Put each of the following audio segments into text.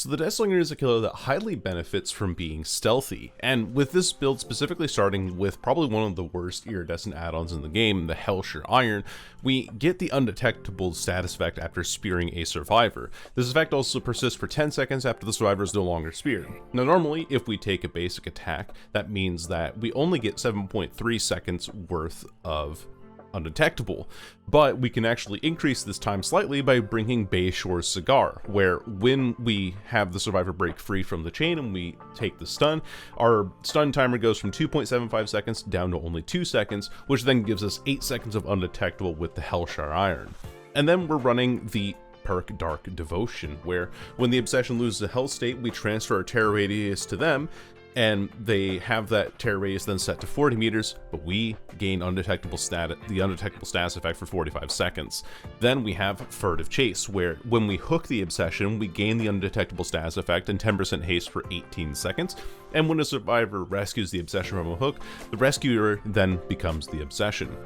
So the Deathslinger is a killer that highly benefits from being stealthy, and with this build specifically starting with probably one of the worst iridescent add-ons in the game, the Hellshire Iron, we get the undetectable status effect after spearing a survivor. This effect also persists for 10 seconds after the survivor is no longer speared. Now normally, if we take a basic attack, that means that we only get 7.3 seconds worth of undetectable, but we can actually increase this time slightly by bringing Bayshore's Cigar, where when we have the survivor break free from the chain and we take the stun, our stun timer goes from 2.75 seconds down to only 2 seconds, which then gives us 8 seconds of undetectable with the Hellshire Iron. And then we're running the perk Dark Devotion, where when the obsession loses a health state, we transfer our terror radius to them, and they have that terror radius then set to 40 meters, but we gain the undetectable status effect for 45 seconds. Then we have Furtive Chase, where when we hook the obsession, we gain the undetectable status effect and 10% haste for 18 seconds, and when a survivor rescues the obsession from a hook, the rescuer then becomes the obsession.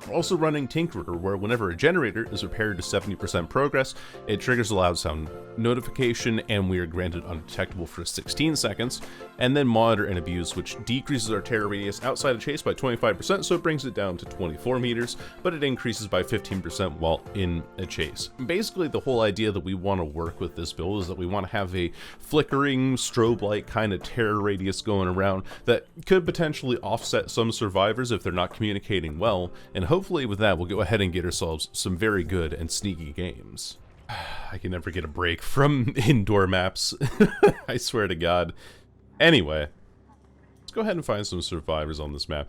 We're also running Tinkerer, where whenever a generator is repaired to 70% progress, it triggers a loud sound notification, and we are granted undetectable for 16 seconds, and then Monitor and Abuse, which decreases our terror radius outside of chase by 25%, so it brings it down to 24 meters, but it increases by 15% while in a chase. Basically, the whole idea that we want to work with this build is that we want to have a flickering, strobe-like kind of terror radius going around that could potentially offset some survivors if they're not communicating well, and hopefully with that, we'll go ahead and get ourselves some very good and sneaky games. I can never get a break from indoor maps. I swear to God. Anyway, let's go ahead and find some survivors on this map.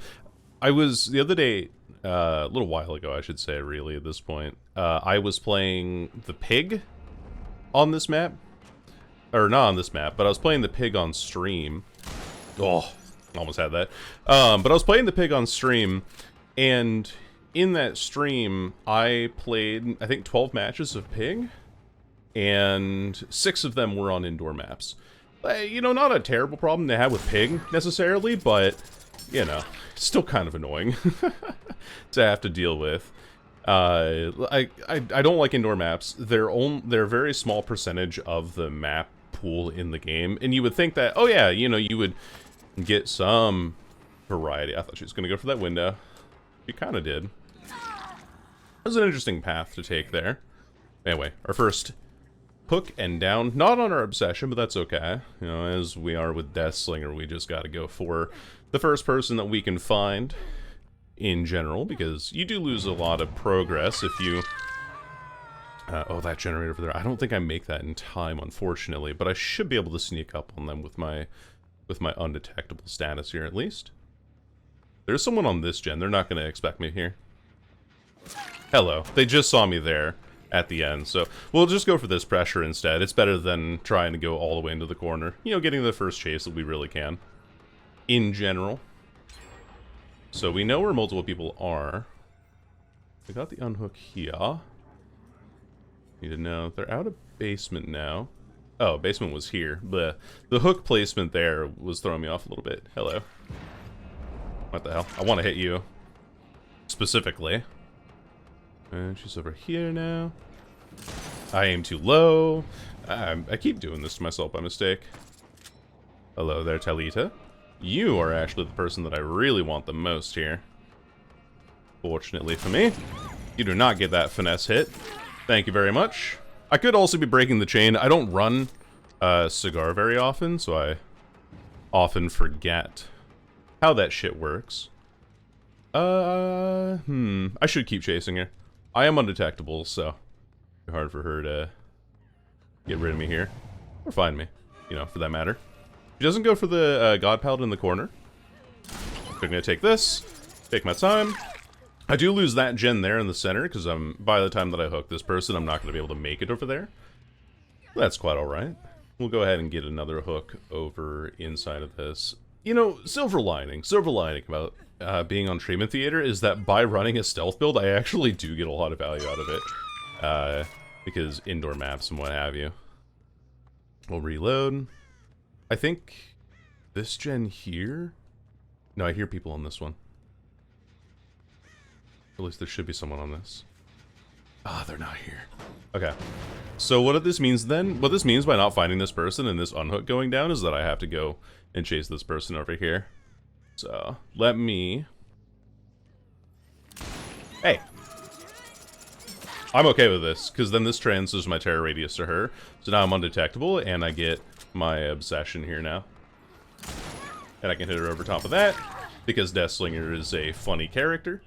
I was, the other day, a little while ago, I should say, really, at this point, I was playing the pig on this map. Or not on this map, but I was playing the pig on stream. Oh, almost had that. But I was playing the pig on stream, and in that stream, I played, I think, 12 matches of Pig, and 6 of them were on indoor maps. You know, not a terrible problem to have with Pig, necessarily, but, you know, still kind of annoying to have to deal with. I don't like indoor maps. They're a very small percentage of the map pool in the game, and you would think that, oh yeah, you know, you would get some variety. I thought she was going to go for that window. She kind of did. That was an interesting path to take there. Anyway, our first hook and down. Not on our obsession, but that's okay. You know, as we are with Deathslinger, we just gotta go for the first person that we can find in general, because you do lose a lot of progress if you... oh, that generator over there. I don't think I make that in time, unfortunately, but I should be able to sneak up on them with my undetectable status here, at least. There's someone on this gen. They're not going to expect me here. Hello. They just saw me there at the end, so we'll just go for this pressure instead. It's better than trying to go all the way into the corner. You know, getting the first chase that we really can. In general. So we know where multiple people are. We got the unhook here. Need to know. They're out of basement now. Oh, basement was here. The hook placement there was throwing me off a little bit. Hello. What the hell? I want to hit you. Specifically. And she's over here now. I aim too low. I keep doing this to myself by mistake. Hello there, Talita. You are actually the person that I really want the most here. Fortunately for me, you do not get that finesse hit. Thank you very much. I could also be breaking the chain. I don't run Cigar very often, so I often forget how that shit works. I should keep chasing her. I am undetectable, so it's hard for her to get rid of me here. Or find me, you know, for that matter. She doesn't go for the God Paladin in the corner. I'm gonna take this, take my time. I do lose that gen there in the center, because by the time that I hook this person, I'm not going to be able to make it over there. That's quite alright. We'll go ahead and get another hook over inside of this. You know, silver lining about being on Treatment Theater is that by running a stealth build, I actually do get a lot of value out of it. Because indoor maps and what have you. We'll reload. I think this gen here... No, I hear people on this one. At least there should be someone on this. Ah, they're not here. Okay. So what this means then, what this means by not finding this person and this unhook going down is that I have to go and chase this person over here. So, let me... Hey! I'm okay with this, because then this transfers my terror radius to her. So now I'm undetectable, and I get my obsession here now. And I can hit her over top of that, because Deathslinger is a funny character.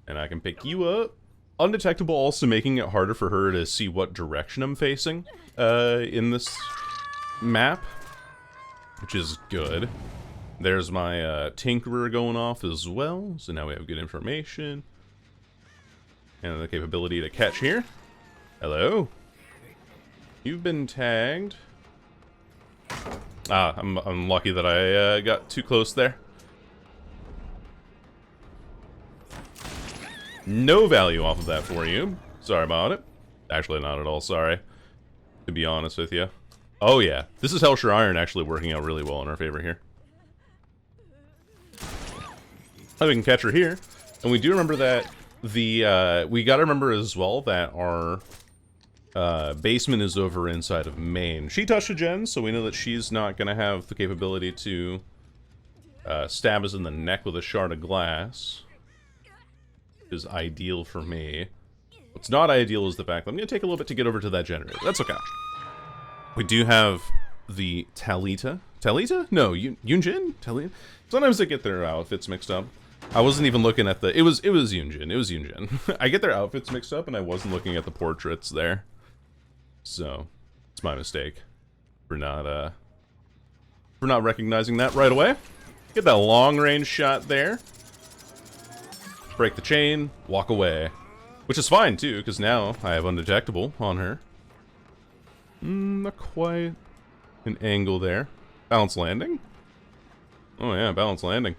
And I can pick you up. Undetectable also making it harder for her to see what direction I'm facing in this map, which is good. There's my Tinkerer going off as well, so now we have good information. And the capability to catch here. Hello. You've been tagged. Ah, I'm lucky that I got too close there. No value off of that for you. Sorry about it. Actually, not at all sorry, to be honest with you. Oh yeah, this is Hellshire Iron actually working out really well in our favor here. Oh, we can catch her here. And we do remember that the, we gotta remember as well that our basement is over inside of Maine. She touched a gen, so we know that she's not gonna have the capability to stab us in the neck with a shard of glass. Which is ideal for me. What's not ideal is the fact that I'm gonna take a little bit to get over to that generator. That's okay. We do have the Talita. Talita? No, Yunjin? Talita? Sometimes I get their outfits mixed up. I wasn't even looking at the... It was Yunjin. It was Yunjin. I get their outfits mixed up, and I wasn't looking at the portraits there. So, it's my mistake for not recognizing that right away. Get that long-range shot there. Break the chain, walk away. Which is fine, too, because now I have Undetectable on her. Not quite an angle there. Balance landing? Oh yeah, balance landing.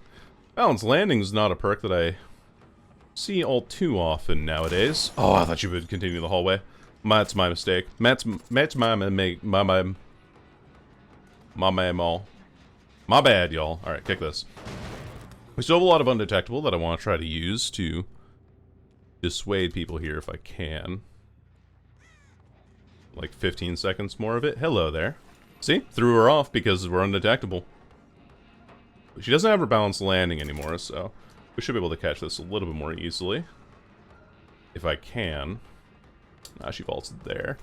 Balance landing is not a perk that I see all too often nowadays. Oh, I thought you would continue the hallway. That's my mistake. My bad, y'all. Alright, kick this. We still have a lot of Undetectable that I want to try to use to dissuade people here if I can. Like 15 seconds more of it. Hello there. See? Threw her off because we're Undetectable. She doesn't have her balanced landing anymore, so we should be able to catch this a little bit more easily. If I can. Ah, she vaulted there.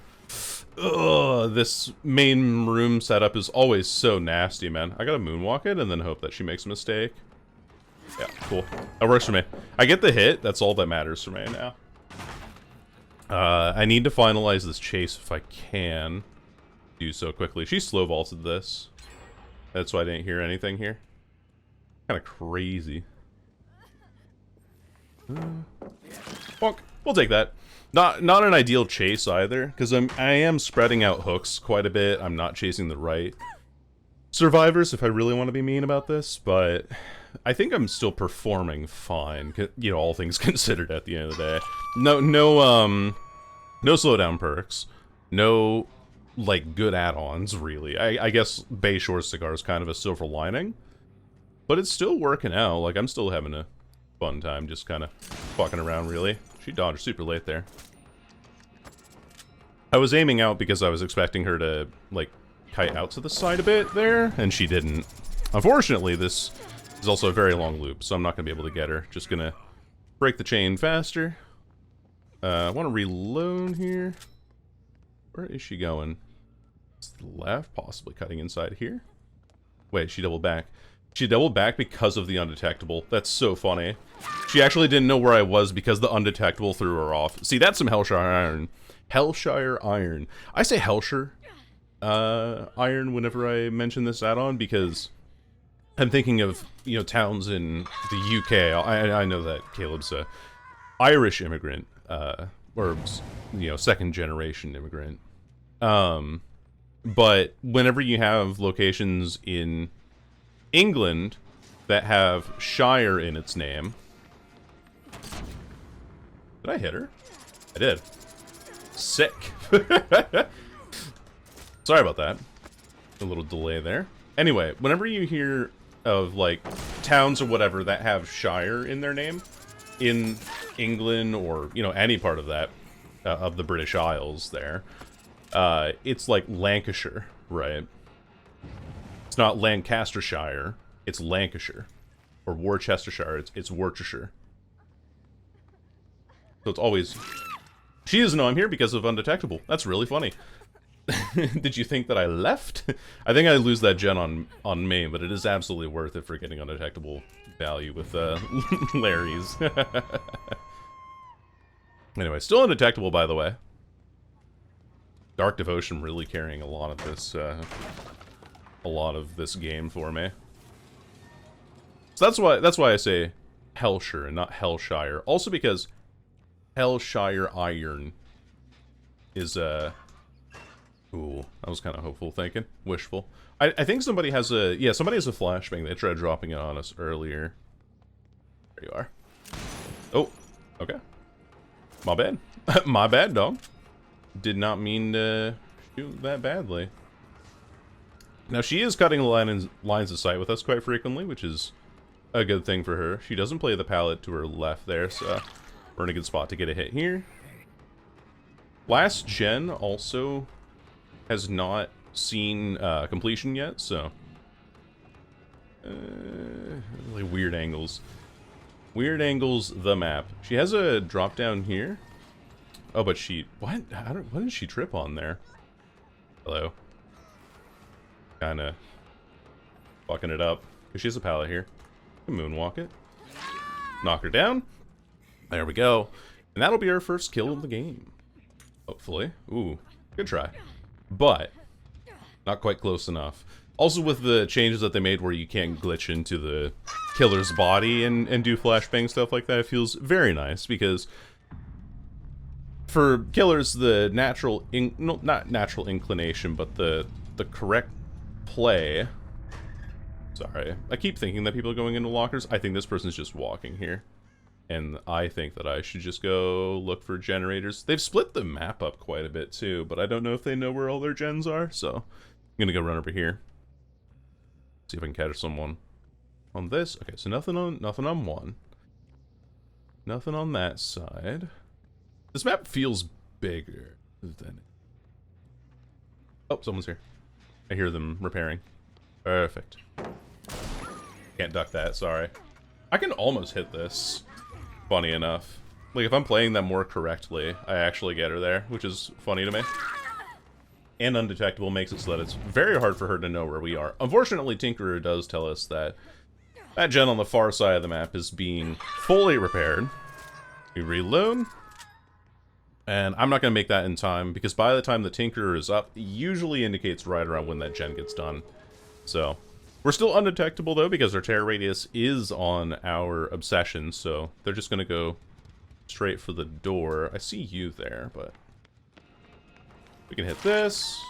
Ugh, this main room setup is always so nasty, man. I gotta moonwalk it and then hope that she makes a mistake. Yeah, cool. That works for me. I get the hit, that's all that matters for me now. I need to finalize this chase if I can do so quickly. She slow vaulted this. That's why I didn't hear anything here. Kind of crazy. Fuck. We'll take that. Not an ideal chase either, because I am spreading out hooks quite a bit. I'm not chasing the right survivors if I really want to be mean about this, but I think I'm still performing fine. You know, all things considered at the end of the day. No slowdown perks. No, like, good add-ons, really. I guess Bayshore's Cigar is kind of a silver lining. But it's still working out. Like, I'm still having a fun time just kind of fucking around, really. She dodged super late there. I was aiming out because I was expecting her to, like, kite out to the side a bit there, and she didn't. Unfortunately, this is also a very long loop, so I'm not going to be able to get her. Just going to break the chain faster. I want to reload here. Where is she going? It's the left, possibly cutting inside here. Wait, she doubled back. She doubled back because of the Undetectable. That's so funny. She actually didn't know where I was because the Undetectable threw her off. See, that's some Hellshire Iron. Hellshire Iron. I say Hellshire Iron whenever I mention this add-on because I'm thinking of, you know, towns in the UK. I know that Caleb's a Irish immigrant, or, you know, second generation immigrant. But whenever you have locations in England that have Shire in its name. Did I hit her? I did. Sick. Sorry about that. A little delay there. Anyway, whenever you hear of, like, towns or whatever that have Shire in their name, in England or, you know, any part of that, of the British Isles there. It's like Lancashire, right? It's not Lancastershire, it's Lancashire. Or Worcestershire, it's Worcestershire. So it's always... She doesn't know I'm here because of Undetectable. That's really funny. Did you think that I left? I think I lose that gen on main, but it is absolutely worth it for getting Undetectable value with Larry's. Anyway, still Undetectable, by the way. Dark Devotion really carrying a lot of this game for me. So that's why I say Hellshire and not Hellshire. Also because Hellshire Iron is ooh, I was kind of hopeful thinking. Wishful. I think somebody has a... Yeah, somebody has a flashbang. They tried dropping it on us earlier. There you are. Oh, okay. My bad. My bad, dog. Did not mean to shoot that badly. Now, she is cutting the lines of sight with us quite frequently, which is a good thing for her. She doesn't play the pallet to her left there, so we're in a good spot to get a hit here. Last gen also has not seen completion yet, so... really weird angles. Weird angles, the map. She has a drop down here. Oh, but she... What? What did she trip on there? Hello. Kinda fucking it up. Because she has a pallet here. Can moonwalk it. Knock her down. There we go. And that'll be our first kill of the game. Hopefully. Ooh, good try. But not quite close enough. Also with the changes that they made where you can't glitch into the killer's body and do flashbang stuff like that, it feels very nice because for killers the natural not natural inclination, but the correct play. Sorry, I keep thinking that people are going into lockers. I think this person's just walking here. And I think that I should just go look for generators. They've split the map up quite a bit too, but I don't know if they know where all their gens are, so I'm gonna go run over here. See if I can catch someone on this. Okay, so nothing on one. Nothing on that side. This map feels bigger than... Oh, someone's here. I hear them repairing. Perfect. Can't duck that, sorry. I can almost hit this, funny enough. Like, if I'm playing them more correctly, I actually get her there, which is funny to me. And Undetectable makes it so that it's very hard for her to know where we are. Unfortunately, Tinkerer does tell us that that gen on the far side of the map is being fully repaired. We reload. And I'm not going to make that in time, because by the time the Tinkerer is up, it usually indicates right around when that gen gets done. So, we're still undetectable, though, because our terror radius is on our obsession, so they're just going to go straight for the door. I see you there, but... We can hit this,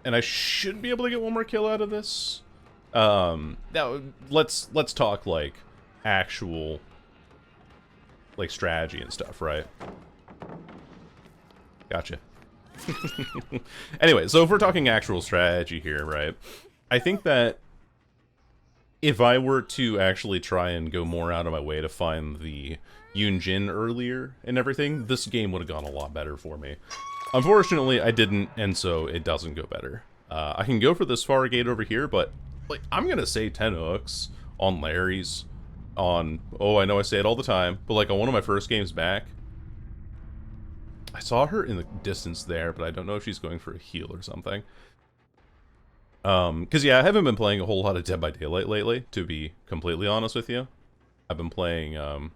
and I should be able to get one more kill out of this. Now, let's talk, like, actual, like, strategy and stuff, right? Gotcha. Anyway, so if we're talking actual strategy here, right, I think that if I were to actually try and go more out of my way to find the Yunjin earlier and everything, this game would have gone a lot better for me. Unfortunately, I didn't, and so it doesn't go better. I can go for this far gate over here, but like I'm gonna say 10 hooks on Larry's, on, oh, I know I say it all the time, but like on one of my first games back, I saw her in the distance there, but I don't know if she's going for a heal or something. Because yeah, I haven't been playing a whole lot of Dead by Daylight lately, to be completely honest with you. I've been playing, you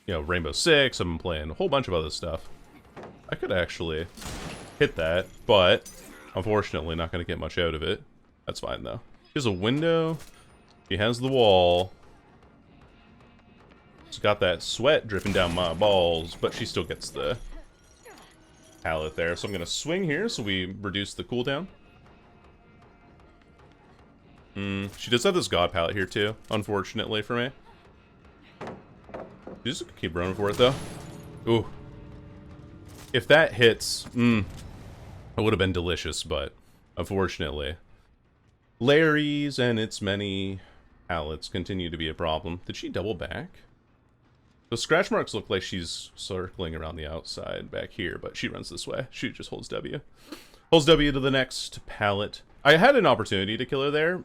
know, Rainbow Six, I've been playing a whole bunch of other stuff. I could actually hit that, but unfortunately not going to get much out of it. That's fine, though. Here's a window. She has the wall. She's got that sweat dripping down my balls, but she still gets the pallet there. So I'm going to swing here so we reduce the cooldown. She does have this god pallet here, too, unfortunately for me. She's just keep running for it, though. Ooh. If that hits, it would have been delicious, but unfortunately, Larry's and its many pallets continue to be a problem. Did she double back? The scratch marks look like she's circling around the outside back here, but she runs this way. She just holds W. Holds W to the next pallet. I had an opportunity to kill her there,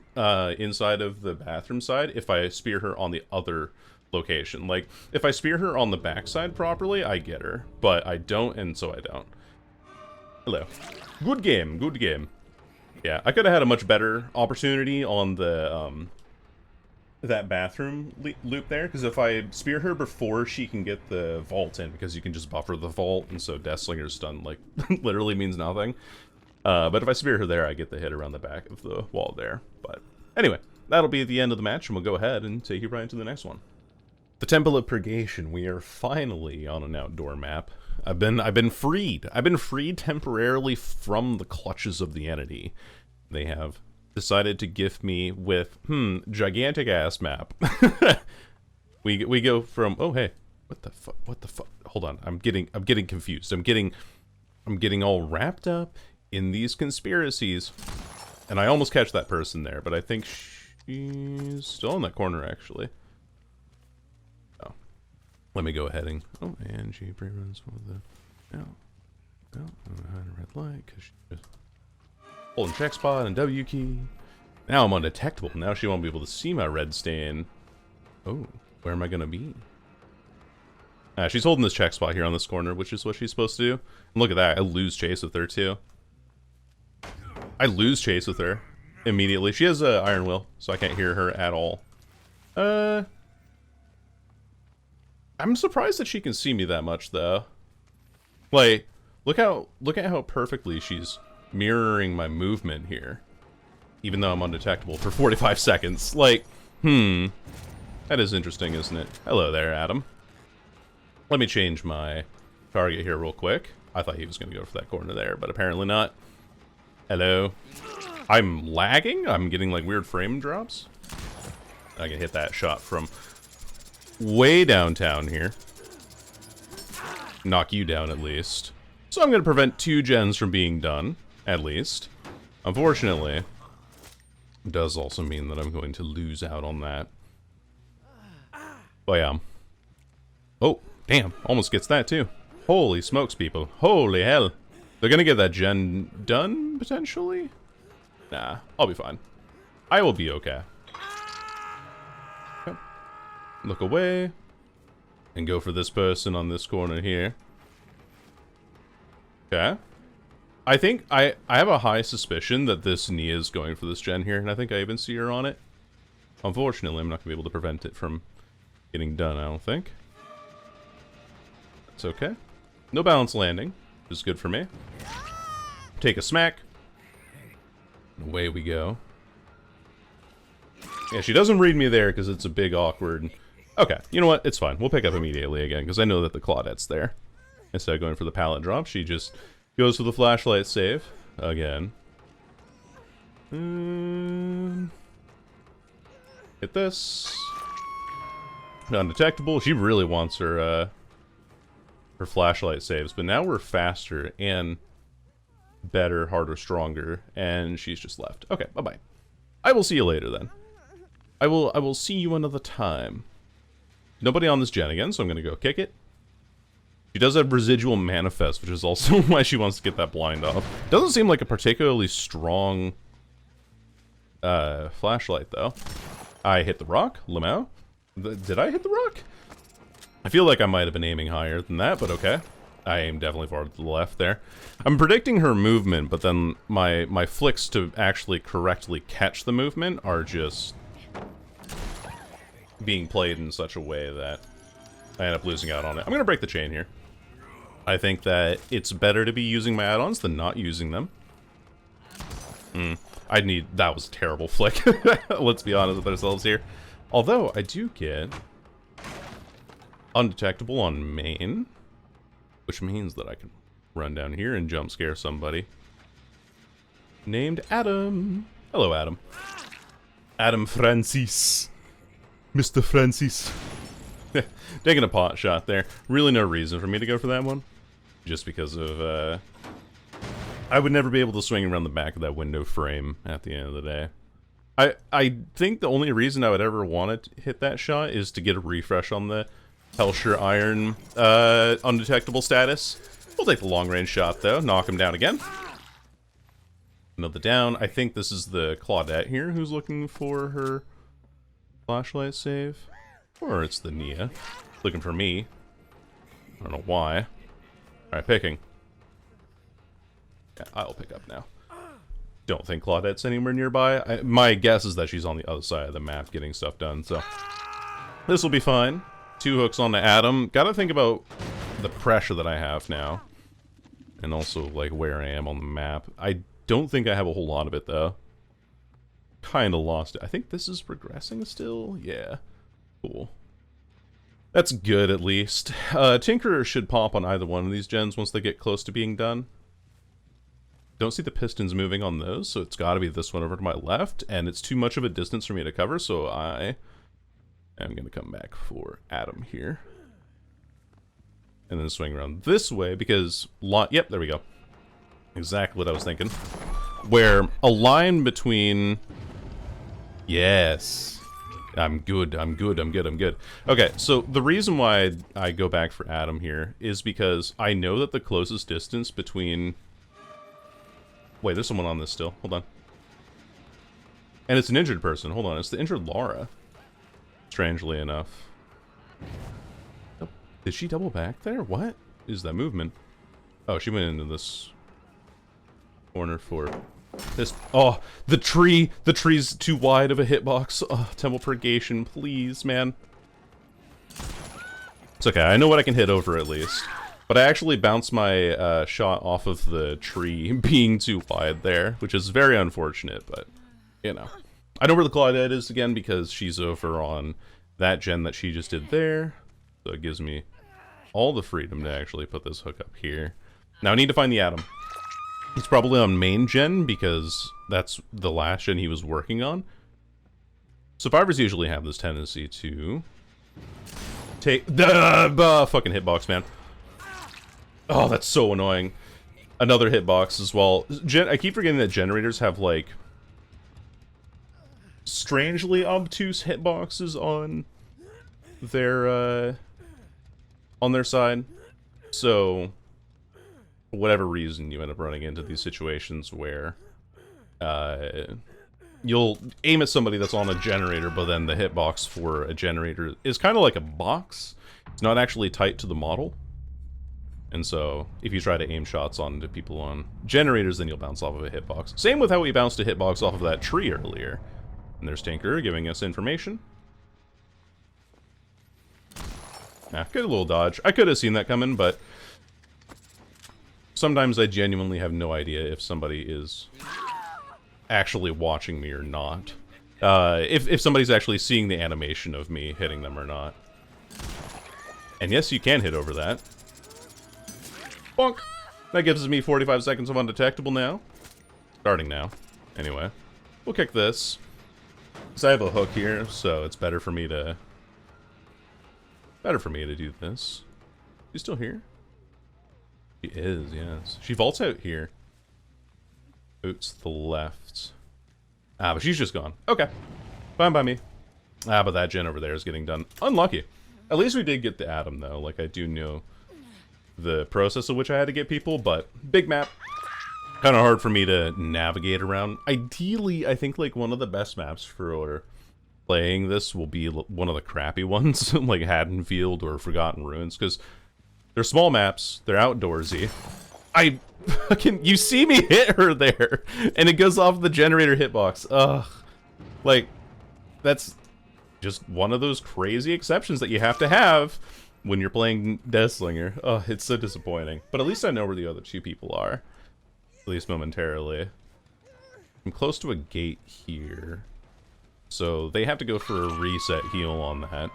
inside of the bathroom side, if I spear her on the other location. Like, if I spear her on the backside properly, I get her. But I don't, and so I don't. Hello. Good game, good game. Yeah, I could have had a much better opportunity on the, that bathroom loop there, because if I spear her before she can get the vault in, because you can just buffer the vault, and so Deathslinger's stun, like, literally means nothing. But if I spear her there, I get the hit around the back of the wall there. But anyway, that'll be the end of the match, and we'll go ahead and take you right into the next one. The Temple of Purgation. We are finally on an outdoor map. I've been freed. I've been freed temporarily from the clutches of the entity. They have decided to gift me with gigantic ass map. we go from, oh hey, what the fuck? Hold on, I'm getting confused. I'm getting all wrapped up in these conspiracies, and I almost catch that person there, but I think she's still in that corner actually. Oh, let me go ahead and and she pre-runs for the I'm behind a red light because she's just holding check spot and W key. Now I'm undetectable. Now she won't be able to see my red stain. Oh, where am I gonna be? She's holding this check spot here on this corner, which is what she's supposed to do. And look at that, I lose chase with her too. I lose chase with her immediately. She has a iron will, so I can't hear her at all. I'm surprised that she can see me that much though. Like, look at how perfectly she's mirroring my movement here. Even though I'm undetectable for 45 seconds. Like, that is interesting, isn't it? Hello there, Adam. Let me change my target here real quick. I thought he was going to go for that corner there, but apparently not. Hello. I'm lagging? I'm getting like weird frame drops. I can hit that shot from way downtown here. Knock you down at least. So I'm going to prevent 2 gens from being done, at least. Unfortunately, it does also mean that I'm going to lose out on that. But yeah. Oh, damn. Almost gets that too. Holy smokes, people. Holy hell. They're going to get that gen done, potentially? Nah, I'll be fine. I will be okay. Okay. Look away. And go for this person on this corner here. Okay. I think I have a high suspicion that this Nia is going for this gen here, and I think I even see her on it. Unfortunately, I'm not going to be able to prevent it from getting done, I don't think. That's okay. No balance landing, which is good for me. Take a smack. Away we go. Yeah, she doesn't read me there because it's a big awkward... Okay, you know what? It's fine. We'll pick up immediately again because I know that the Claudette's there. Instead of going for the pallet drop, she just goes for the flashlight save again. Hit this. Undetectable. She really wants her flashlight saves, but now we're faster and better, harder, stronger, and she's just left. Okay, bye-bye. I will see you later then. I will see you another time. Nobody on this gen again, so I'm gonna go kick it. She does have residual manifest, which is also why she wants to get that blind off. Doesn't seem like a particularly strong flashlight though. I hit the rock, Lamau. Did I hit the rock? I feel like I might have been aiming higher than that, but okay. I aim definitely far to the left there. I'm predicting her movement, but then my flicks to actually correctly catch the movement are just being played in such a way that I end up losing out on it. I'm going to break the chain here. I think that it's better to be using my add-ons than not using them. That was a terrible flick. Let's be honest with ourselves here. Although, I do get undetectable on main, which means that I can run down here and jump scare somebody named Adam. Hello, Adam. Adam Francis. Mr. Francis. Taking a pot shot there. Really no reason for me to go for that one. Just because of, I would never be able to swing around the back of that window frame at the end of the day. I think the only reason I would ever want to hit that shot is to get a refresh on the Hellshire Iron undetectable status. We'll take the long-range shot, though. Knock him down again. Another down. I think this is the Claudette here who's looking for her flashlight save. Or it's the Nia. Looking for me. I don't know why. Alright, picking. Yeah, I'll pick up now. Don't think Claudette's anywhere nearby. My guess is that she's on the other side of the map getting stuff done, so... This will be fine. 2 hooks on the Adam. Gotta think about the pressure that I have now. And also, like, where I am on the map. I don't think I have a whole lot of it, though. Kinda lost it. I think this is progressing still? Yeah. Cool. That's good, at least. Tinkerer should pop on either one of these gens once they get close to being done. Don't see the pistons moving on those, so it's gotta be this one over to my left, and it's too much of a distance for me to cover, so I am gonna come back for Adam here. And then swing around this way, because... Yep, there we go. Exactly what I was thinking. Where a line between... Yes. I'm good. Okay, so the reason why I go back for Adam here is because I know that the closest distance between... Wait, there's someone on this still. Hold on. And it's an injured person. Hold on, it's the injured Laura. Strangely enough. Oh, did she double back there? What is that movement? Oh, she went into this corner for this. Oh, the tree! The tree's too wide of a hitbox. Oh, Temple Purgation, please, man. It's okay, I know what I can hit over at least. But I actually bounced my shot off of the tree being too wide there, which is very unfortunate, but, you know. I know where the Claudette is again because she's over on that gen that she just did there. So it gives me all the freedom to actually put this hook up here. Now I need to find the Adam. He's probably on main gen because that's the last gen he was working on. Survivors usually have this tendency to take the fucking hitbox, man. Oh, that's so annoying. Another hitbox as well. I keep forgetting that generators have, like, strangely obtuse hitboxes on their side. So, for whatever reason, you end up running into these situations where you'll aim at somebody that's on a generator, but then the hitbox for a generator is kind of like a box. It's not actually tight to the model. And so, if you try to aim shots onto people on generators, then you'll bounce off of a hitbox. Same with how we bounced a hitbox off of that tree earlier. And there's Tinker giving us information. Ah, good little dodge. I could have seen that coming, but sometimes I genuinely have no idea if somebody is actually watching me or not. If somebody's actually seeing the animation of me hitting them or not. And yes, you can hit over that. Bonk! That gives me 45 seconds of undetectable now. Starting now. Anyway. We'll kick this. Because I have a hook here, so it's better for me to... do this. She's still here? She is, yes. She vaults out here. Oops, the left. Ah, but she's just gone. Okay. Fine by me. Ah, but that gen over there is getting done. Unlucky. At least we did get the Adam, though. Like, I do know the process of which I had to get people, but big map. Kind of hard for me to navigate around. Ideally, I think, like, one of the best maps for playing this will be one of the crappy ones, like Haddonfield or Forgotten Ruins, because they're small maps, they're outdoorsy. You see me hit her there, and it goes off the generator hitbox. Ugh. Like, that's just one of those crazy exceptions that you have to have when you're playing Deathslinger. Oh, it's so disappointing. But at least I know where the other two people are. At least momentarily. I'm close to a gate here. So they have to go for a reset heal on that.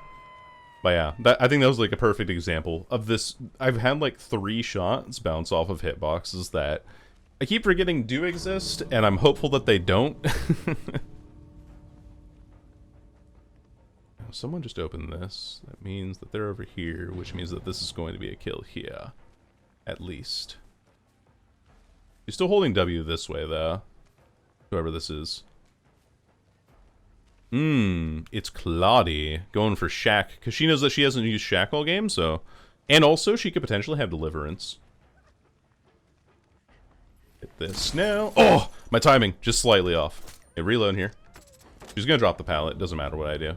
But yeah, I think that was like a perfect example of this. I've had like 3 shots bounce off of hitboxes that I keep forgetting do exist, and I'm hopeful that they don't. Someone just opened this. That means that they're over here, which means that this is going to be a kill here. At least. You're still holding W this way, though. Whoever this is. It's Claudie going for Shack, because she knows that she hasn't used Shack all game, so... And also, she could potentially have Deliverance. Hit this now. Oh! My timing, just slightly off. Okay, reload here. She's gonna drop the pallet, doesn't matter what I do.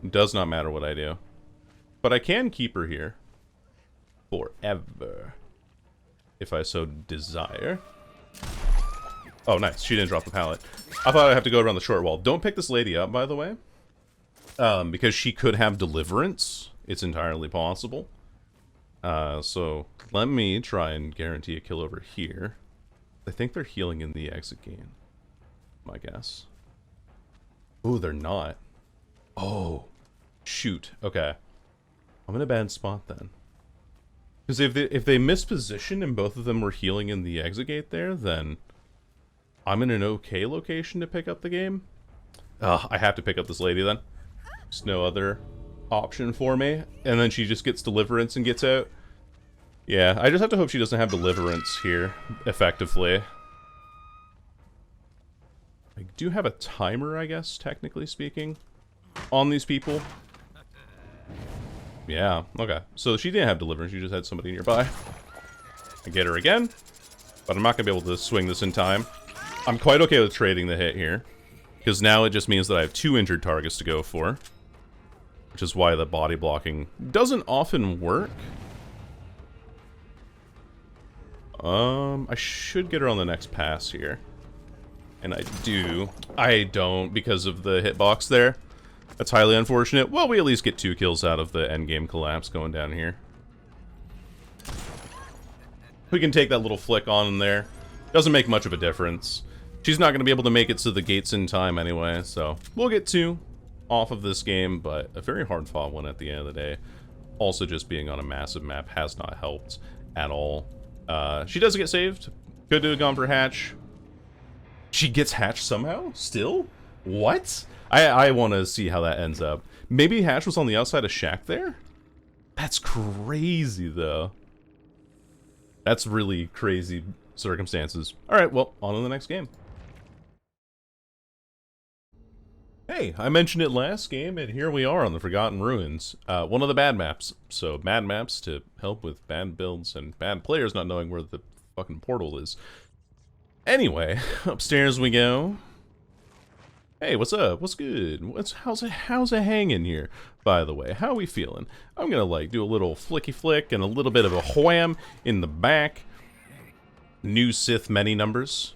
It does not matter what I do. But I can keep her here. Forever. If I so desire. Oh, nice. She didn't drop the pallet. I thought I'd have to go around the short wall. Don't pick this lady up, by the way. Because she could have Deliverance. It's entirely possible. So let me try and guarantee a kill over here. I think they're healing in the exit gain. My guess. Oh, they're not. Oh. Shoot. Okay. I'm in a bad spot then. Because if they misposition and both of them were healing in the exit gate there, then I'm in an okay location to pick up the game. I have to pick up this lady then. There's no other option for me. And then she just gets Deliverance and gets out. Yeah, I just have to hope she doesn't have Deliverance here, effectively. I do have a timer, I guess, technically speaking, on these people. Yeah, okay. So she didn't have Deliverance, she just had somebody nearby. I get her again, but I'm not going to be able to swing this in time. I'm quite okay with trading the hit here, because now it just means that I have 2 injured targets to go for. Which is why the body blocking doesn't often work. I should get her on the next pass here. And I do. I don't because of the hitbox there. That's highly unfortunate. Well, we at least get 2 kills out of the endgame collapse going down here. We can take that little flick on in there. Doesn't make much of a difference. She's not going to be able to make it to the gates in time anyway, so we'll get 2 off of this game, but a very hard fought one at the end of the day. Also, just being on a massive map has not helped at all. She does get saved. Could have gone for Hatch. She gets Hatch somehow? Still? What? I want to see how that ends up. Maybe Hatch was on the outside of Shack there? That's crazy, though. That's really crazy circumstances. Alright, well, on to the next game. Hey, I mentioned it last game, and here we are on the Forgotten Ruins. One of the bad maps. So, bad maps to help with bad builds and bad players not knowing where the fucking portal is. Anyway, upstairs we go. Hey, what's up? What's good? How's it hanging here? By the way, how we feeling? I'm gonna like do a little flicky flick and a little bit of a wham in the back. New Sith many numbers.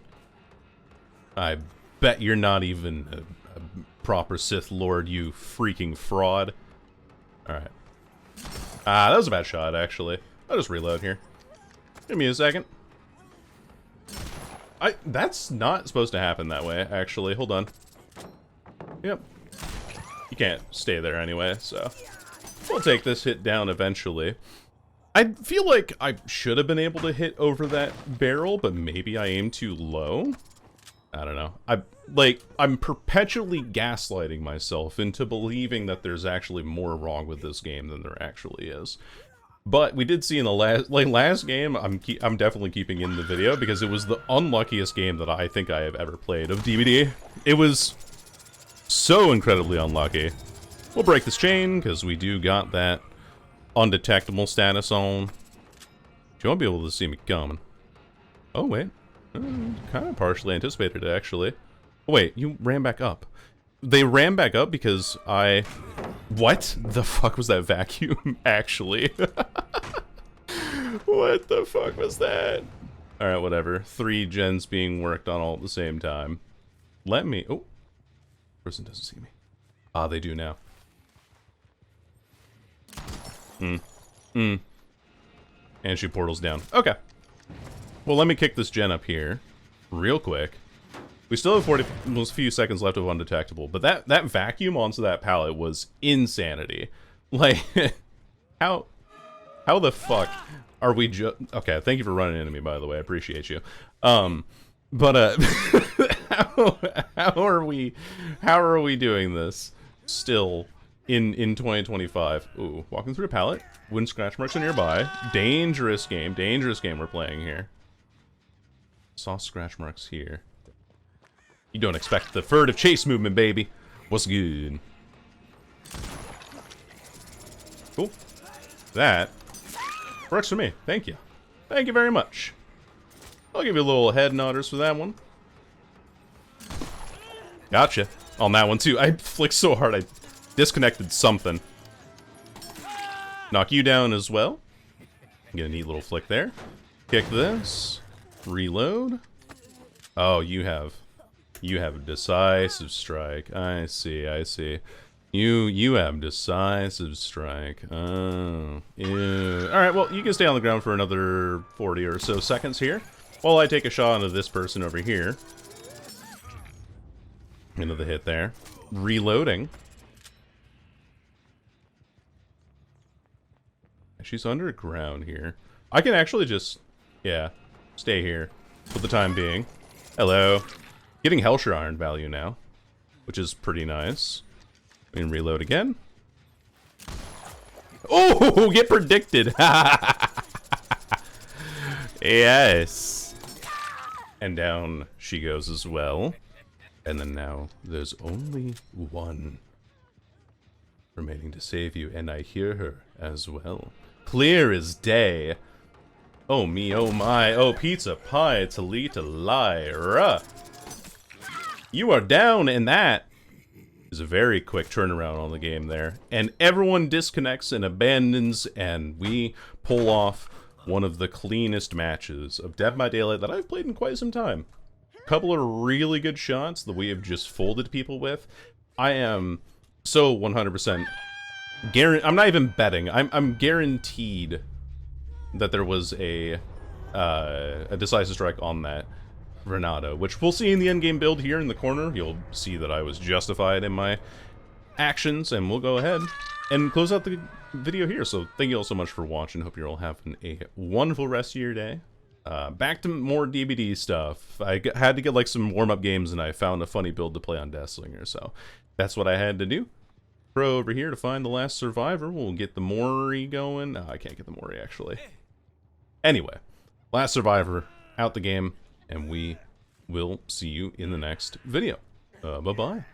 I bet you're not even a proper Sith Lord, you freaking fraud. Alright. That was a bad shot, actually. I'll just reload here. Give me a second. That's not supposed to happen that way, actually. Hold on. Yep. You can't stay there anyway, so we'll take this hit down eventually. I feel like I should have been able to hit over that barrel, but maybe I aimed too low. I don't know. I'm perpetually gaslighting myself into believing that there's actually more wrong with this game than there actually is. But we did see in the last game, I'm definitely keeping in the video because it was the unluckiest game that I think I have ever played of DBD. It was so incredibly unlucky. We'll break this chain because we do got that undetectable status on. You won't be able to see me coming. Oh wait, kind of partially anticipated it actually. Oh, wait, you ran back up. They ran back up because I... What the fuck was that vacuum, actually? What the fuck was that? Alright, whatever. 3 gens being worked on all at the same time. Let me... Oh. Person doesn't see me. Ah, they do now. And she portals down. Okay. Well, let me kick this gen up here real quick. We still have almost a few seconds left of Undetectable, but that vacuum onto that pallet was insanity. Like, how the fuck are we okay, thank you for running into me, by the way, I appreciate you. But how are we doing this still in 2025? Ooh, walking through a pallet, wooden scratch marks are nearby. Dangerous game we're playing here. Saw scratch marks here. You don't expect the furtive chase movement, baby. What's good? Cool. That works for me. Thank you. Thank you very much. I'll give you a little head nodders for that one. Gotcha. On that one too. I flicked so hard I disconnected something. Knock you down as well. Get a neat little flick there. Kick this. Reload. Oh, you have a decisive strike. I see, I see. You have decisive strike. Oh, ew. Alright, well, you can stay on the ground for another 40 or so seconds here, while I take a shot into this person over here. Into the hit there. Reloading. She's underground here. I can actually just, yeah, stay here for the time being. Hello. Getting Hellshire Iron value now, which is pretty nice. We can reload again. Oh, get predicted. Yes. And down she goes as well. And then now there's only one remaining to save you, and I hear her as well. Clear as day. Oh me, oh my, oh pizza pie, Talita Lyra. You are down, and that is a very quick turnaround on the game there. And everyone disconnects and abandons, and we pull off one of the cleanest matches of Dead by Daylight that I've played in quite some time. A couple of really good shots that we have just folded people with. I am so 100% I'm not even betting. I'm guaranteed that there was a decisive strike on that Renato, which we'll see in the endgame build here in the corner. You'll see that I was justified in my actions, and we'll go ahead and close out the video here. So thank you all so much for watching. Hope you're all having a wonderful rest of your day. Back to more DBD stuff. I had to get like some warm-up games, and I found a funny build to play on Deathslinger, so that's what I had to do. Pro over here to find the last survivor. We'll get the Mori going. I can't get the Mori, actually. Anyway, last survivor out the game, and we will see you in the next video. Bye-bye.